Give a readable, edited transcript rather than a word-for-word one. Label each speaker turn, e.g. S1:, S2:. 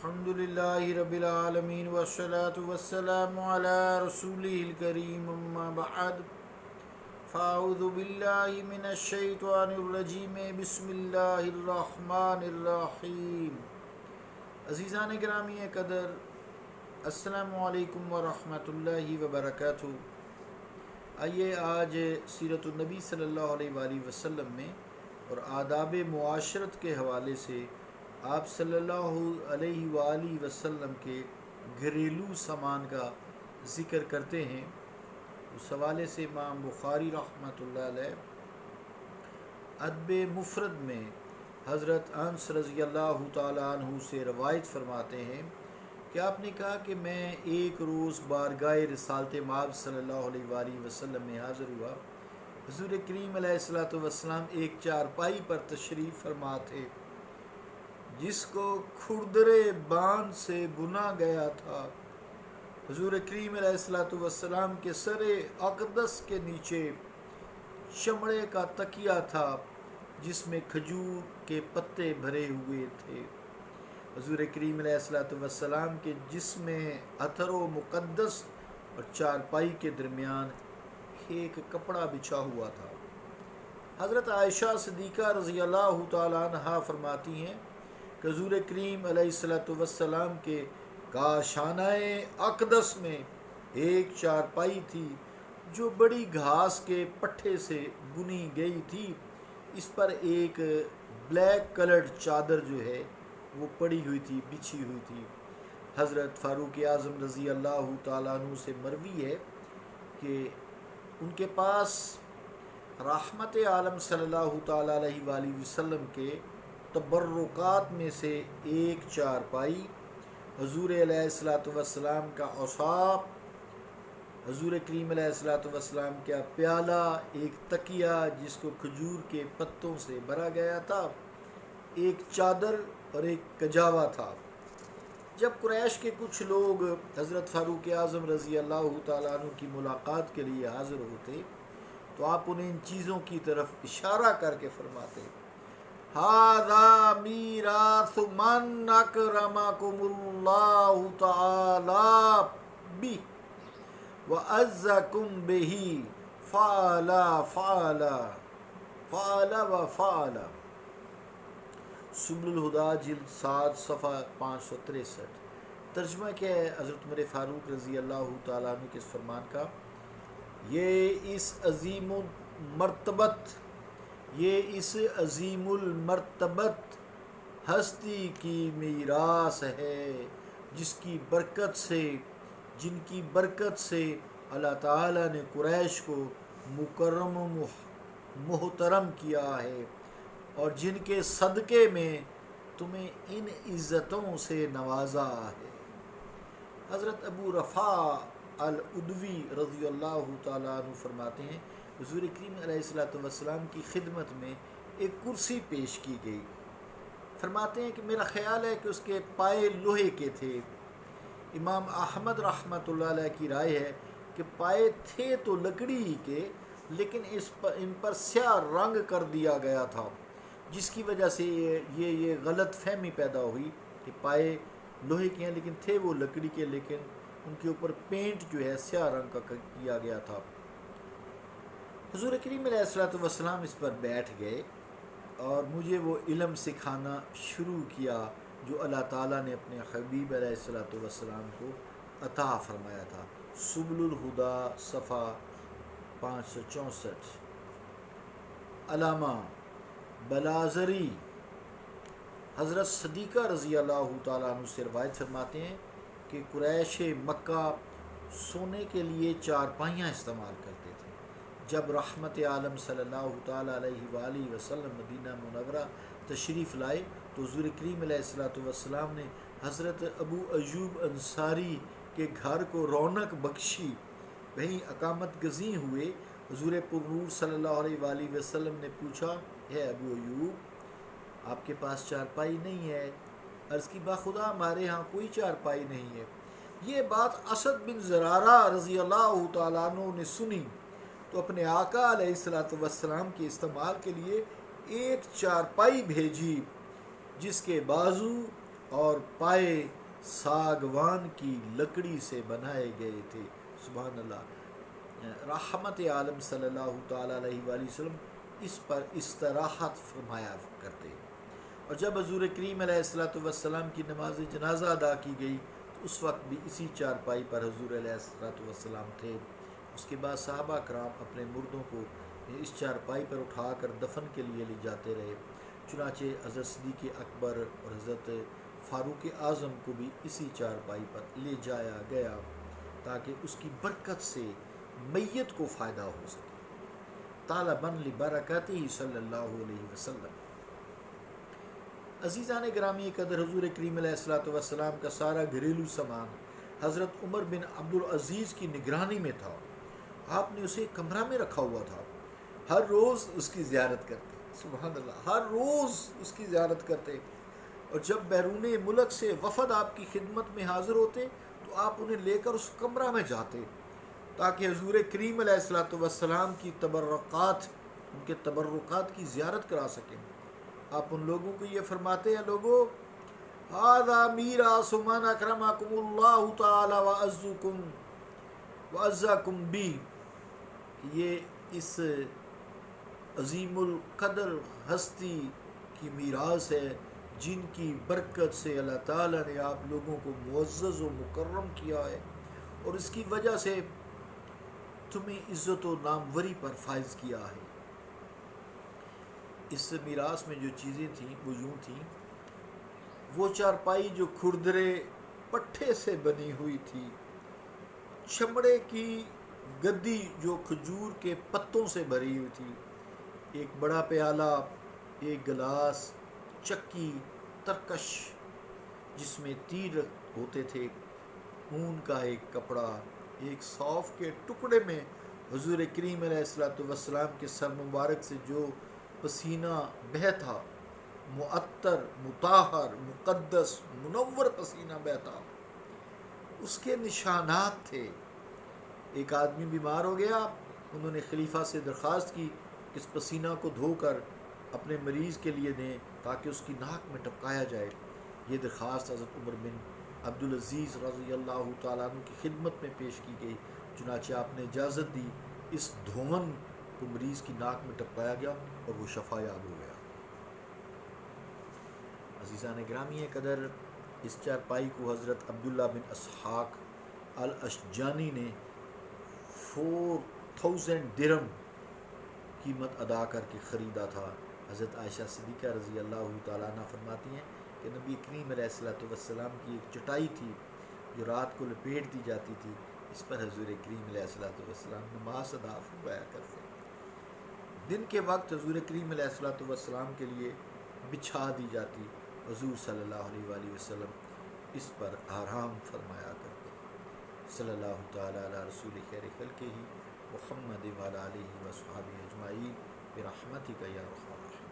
S1: الحمدللہ رب العالمین والصلاة والسلام علی رسولہ الکریم اما بعد فاعوذ باللہ من الشیطان الرجیم بسم اللہ الرحمن الرحیم۔ عزیزان گرامی قدر، السلام علیکم ورحمۃ اللہ وبرکاتہ۔ آئیے آج سیرت النبی صلی اللہ علیہ وآلہ وسلم میں اور آداب معاشرت کے حوالے سے آپ صلی اللہ علیہ وآلہ وسلم کے گھریلو سامان کا ذکر کرتے ہیں۔ اس حوالے سے امام بخاری رحمۃ اللہ علیہ ادب مفرد میں حضرت انس رضی اللہ تعالیٰ عنہ سے روایت فرماتے ہیں کہ آپ نے کہا کہ میں ایک روز بارگاہ رسالت مآب صلی اللہ علیہ وآلہ وسلم میں حاضر ہوا۔ حضور کریم علیہ الصلوۃ والسلام ایک چارپائی پر تشریف فرما تھے جس کو کھردرے بان سے بنا گیا تھا۔ حضور کریم علیہ الصلوۃ والسلام کے سر اقدس کے نیچے چمڑے کا تکیہ تھا جس میں کھجور کے پتے بھرے ہوئے تھے۔ حضور کریم علیہ الصلوۃ والسلام کے جسم میں عطر و مقدس اور چارپائی کے درمیان ایک کپڑا بچھا ہوا تھا۔ حضرت عائشہ صدیقہ رضی اللہ تعالیٰ عنہا فرماتی ہیں کہ حضور کریم علیہ الصلوۃ والسلام کے کاشانہ اقدس میں ایک چارپائی تھی جو بڑی گھاس کے پٹھے سے بنی گئی تھی۔ اس پر ایک بلیک کلرڈ چادر جو ہے وہ پڑی ہوئی تھی، بچھی ہوئی تھی۔ حضرت فاروق اعظم رضی اللہ تعالیٰ عنہ سے مروی ہے کہ ان کے پاس رحمت عالم صلی اللہ تعالیٰ علیہ وآلہ وسلم کے تبرکات میں سے ایک چارپائی، حضور علیہ الصلوۃ والسلام کا عصاب، حضور کریم علیہ الصلوۃ والسلام کا پیالہ، ایک تکیہ جس کو کھجور کے پتوں سے بھرا گیا تھا، ایک چادر اور ایک کجاوا تھا۔ جب قریش کے کچھ لوگ حضرت فاروق اعظم رضی اللہ تعالیٰ عنہ کی ملاقات کے لیے حاضر ہوتے تو آپ انہیں ان چیزوں کی طرف اشارہ کر کے فرماتے: ھذا میراث من اکرمکم اللہ تعالی بہ وعزکم بہ فعل فعل فعل وفعل۔ سبل الہدا جلد 7 صفحہ 563۔ ترجمہ کیا ہے حضرت عمر فاروق رضی اللہ تعالیٰ عنہ کے فرمان کا: یہ اس عظیم المرتبت ہستی کی میراث ہے جن کی برکت سے اللہ تعالیٰ نے قریش کو مکرم و محترم کیا ہے اور جن کے صدقے میں تمہیں ان عزتوں سے نوازا ہے۔ حضرت ابو رفاع العدوی رضی اللہ تعالیٰ عنہ فرماتے ہیں حضور کریم علیہ الصلوۃ والسلام کی خدمت میں ایک کرسی پیش کی گئی۔ فرماتے ہیں کہ میرا خیال ہے کہ اس کے پائے لوہے کے تھے۔ امام احمد رحمۃ اللہ علیہ کی رائے ہے کہ پائے تھے تو لکڑی ہی کے، لیکن ان پر سیاہ رنگ کر دیا گیا تھا، جس کی وجہ سے یہ غلط فہمی پیدا ہوئی کہ پائے لوہے کے ہیں لیکن تھے وہ لکڑی کے، لیکن ان کے اوپر پینٹ جو ہے سیاہ رنگ کا کیا گیا تھا۔ حضور کریم علیہ الصلوۃ والسلام اس پر بیٹھ گئے اور مجھے وہ علم سکھانا شروع کیا جو اللہ تعالیٰ نے اپنے حبیب علیہ الصلوۃ والسلام کو عطا فرمایا تھا۔ سبل الہدا صفحہ 564۔ علامہ بلازری حضرت صدیقہ رضی اللہ تعالیٰ عنہ سے روایت فرماتے ہیں کہ قریش مکہ سونے کے لیے چارپائیاں استعمال کرتے تھے۔ جب رحمت عالم صلی اللہ تعالیٰ علیہ وآلہ وسلم مدینہ منورہ تشریف لائے تو حضور کریم علیہ الصلوۃ والسلام نے حضرت ابو ایوب انصاری کے گھر کو رونق بخشی، وہیں اقامت گزین ہوئے۔ حضور پرنور صلی اللہ علیہ وآلہ وسلم نے پوچھا: اے ابو ایوب، آپ کے پاس چارپائی نہیں ہے؟ عرض کی: باخدا ہمارے ہاں کوئی چارپائی نہیں ہے۔ یہ بات اسد بن زرارہ رضی اللہ تعالیٰ عنہ نے سنی تو اپنے آقا علیہ الصلوۃ والسلام کے استعمال کے لیے ایک چارپائی بھیجی جس کے بازو اور پائے ساگوان کی لکڑی سے بنائے گئے تھے۔ سبحان اللہ، رحمت عالم صلی اللہ تعالیٰ علیہ وآلہ وسلم اس پر استراحت فرمایا کرتے۔ اور جب حضور کریم علیہ الصلوۃ والسلام کی نماز جنازہ ادا کی گئی تو اس وقت بھی اسی چارپائی پر حضور علیہ الصلوۃ والسلام تھے۔ اس کے بعد صحابہ کرام اپنے مردوں کو اس چارپائی پر اٹھا کر دفن کے لیے لے جاتے رہے۔ چنانچہ حضرت صدیق اکبر اور حضرت فاروق اعظم کو بھی اسی چارپائی پر لے جایا گیا تاکہ اس کی برکت سے میت کو فائدہ ہو سکے، طالباً لبرکاتہ صلی اللہ علیہ وسلم۔ عزیزان گرامی قدر، حضور کریم علیہ الصلوۃ والسلام کا سارا گھریلو سامان حضرت عمر بن عبدالعزیز کی نگرانی میں تھا۔ آپ نے اسے ایک کمرہ میں رکھا ہوا تھا، ہر روز اس کی زیارت کرتے، سبحان اللہ، ہر روز اس کی زیارت کرتے، اور جب بیرون ملک سے وفد آپ کی خدمت میں حاضر ہوتے تو آپ انہیں لے کر اس کمرہ میں جاتے تاکہ حضور کریم علیہ الصلوۃ والسلام کی تبرکات، ان کے تبرکات کی زیارت کرا سکیں۔ آپ ان لوگوں کو یہ فرماتے ہیں، لوگوں ھذا میراث من اکرمکم اللہ تعالی وعزکم وعزکم بی، یہ اس عظیم القدر ہستی کی میراث ہے جن کی برکت سے اللہ تعالیٰ نے آپ لوگوں کو معزز و مکرم کیا ہے، اور اس کی وجہ سے تمہیں عزت و ناموری پر فائز کیا ہے۔ اس میراث میں جو چیزیں تھیں وہ یوں تھیں، وہ چارپائی جو کھردرے پٹھے سے بنی ہوئی تھی، چمڑے کی گدی جو کھجور کے پتوں سے بھری ہوئی تھی، ایک بڑا پیالہ، ایک گلاس، چکی، ترکش جس میں تیر ہوتے تھے، اون کا ایک کپڑا، ایک صوف کے ٹکڑے میں حضور کریم علیہ الصلوۃ والسلام کے سر مبارک سے جو پسینہ بہتا، معطر، مطہر، مقدس، منور پسینہ بہتا، اس کے نشانات تھے۔ ایک آدمی بیمار ہو گیا، انہوں نے خلیفہ سے درخواست کی کہ اس پسینہ کو دھو کر اپنے مریض کے لیے دیں تاکہ اس کی ناک میں ٹپکایا جائے۔ یہ درخواست حضرت عمر بن عبدالعزیز رضی اللہ تعالیٰ عنہ کی خدمت میں پیش کی گئی، چنانچہ آپ نے اجازت دی، اس دھون کو مریض کی ناک میں ٹپکایا گیا اور وہ شفا یاب ہو گیا۔ عزیزان گرامی قدر، اس چارپائی کو حضرت عبداللہ بن اسحاق الاشجانی نے 4000 درہم قیمت ادا کر کے خریدا تھا۔ حضرت عائشہ صدیقہ رضی اللہ تعالیٰ عنہ فرماتی ہیں کہ نبی کریم علیہ الصلوۃ والسلام کی ایک چٹائی تھی جو رات کو لپیٹ دی جاتی تھی، اس پر حضور کریم علیہ الصلوۃ والسلام نماز ادا فرمایا کرتے۔ دن کے وقت حضور کریم علیہ الصلوۃ والسلام کے لیے بچھا دی جاتی، حضور صلی اللہ علیہ وآلہ وسلم اس پر آرام فرمایا کرتے۔ صلی اللہ تعالیٰ علی رسول خیر خلقہ محمد وعلی آلہ وصحبہ اجمعین برحمتک یا ارحم الراحمین۔